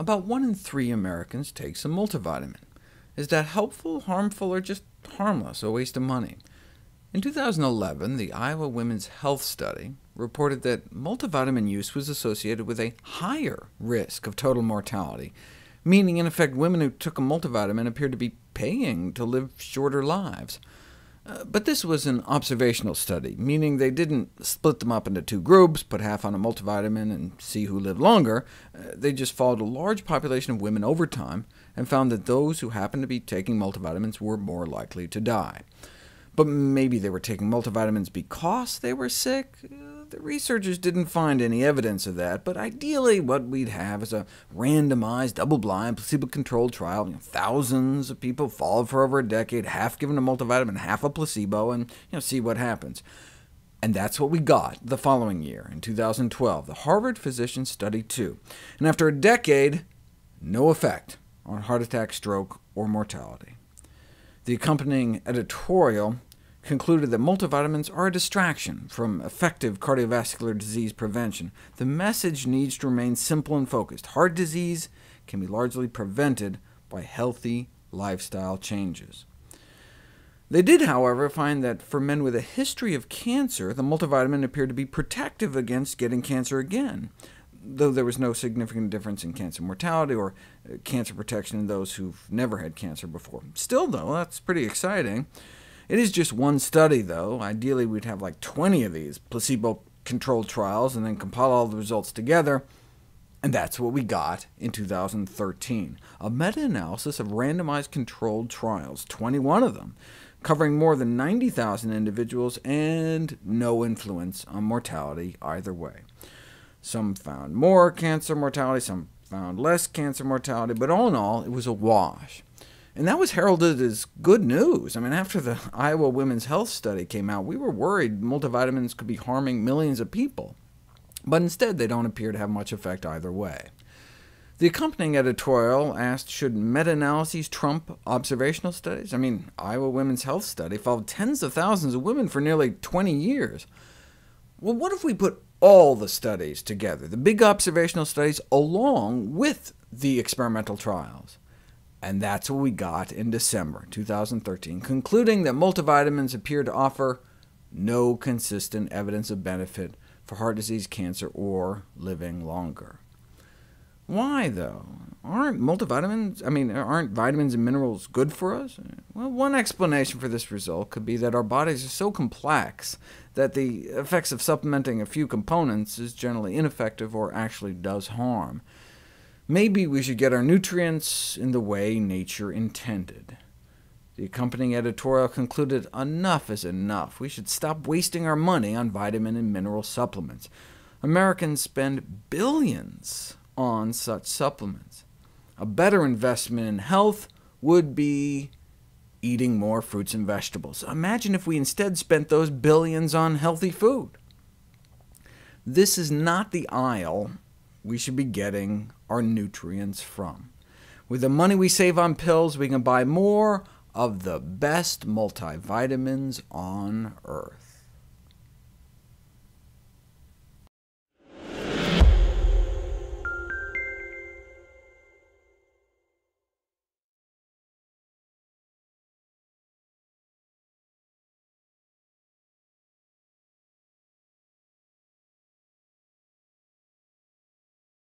About 1 in 3 Americans takes a multivitamin. Is that helpful, harmful, or just harmless, a waste of money? In 2011, the Iowa Women's Health Study reported that multivitamin use was associated with a higher risk of total mortality, meaning in effect women who took a multivitamin appeared to be paying to live shorter lives. But this was an observational study, meaning they didn't split them up into 2 groups, put half on a multivitamin, and see who lived longer. They just followed a large population of women over time, and found that those who happened to be taking multivitamins were more likely to die. But maybe they were taking multivitamins because they were sick? The researchers didn't find any evidence of that, but ideally what we'd have is a randomized, double-blind, placebo-controlled trial. Thousands of people followed for over a decade, half given a multivitamin, half a placebo, and see what happens. And that's what we got the following year, in 2012, the Harvard Physician Study 2. And after a decade, no effect on heart attack, stroke, or mortality. The accompanying editorial concluded that multivitamins are a distraction from effective cardiovascular disease prevention. The message needs to remain simple and focused. Heart disease can be largely prevented by healthy lifestyle changes. They did, however, find that for men with a history of cancer, the multivitamin appeared to be protective against getting cancer again, though there was no significant difference in cancer mortality or cancer protection in those who've never had cancer before. Still, though, that's pretty exciting. It is just one study, though. Ideally, we'd have like 20 of these placebo-controlled trials, and then compile all the results together, and that's what we got in 2013. A meta-analysis of randomized controlled trials, 21 of them, covering more than 90,000 individuals, and no influence on mortality either way. Some found more cancer mortality, some found less cancer mortality, but all in all, it was a wash. And that was heralded as good news. After the Iowa Women's Health Study came out, we were worried multivitamins could be harming millions of people. But instead, they don't appear to have much effect either way. The accompanying editorial asked, should meta-analyses trump observational studies? Iowa Women's Health Study followed tens of thousands of women for nearly 20 years. Well, what if we put all the studies together, the big observational studies, along with the experimental trials? And that's what we got in December 2013, concluding that multivitamins appear to offer no consistent evidence of benefit for heart disease, cancer, or living longer. Why, though? Aren't vitamins and minerals good for us? Well, one explanation for this result could be that our bodies are so complex that the effects of supplementing a few components is generally ineffective or actually does harm. Maybe we should get our nutrients in the way nature intended. The accompanying editorial concluded enough is enough. We should stop wasting our money on vitamin and mineral supplements. Americans spend billions on such supplements. A better investment in health would be eating more fruits and vegetables. Imagine if we instead spent those billions on healthy food. This is not the aisle we should be getting our nutrients from. With the money we save on pills, we can buy more of the best multivitamins on Earth.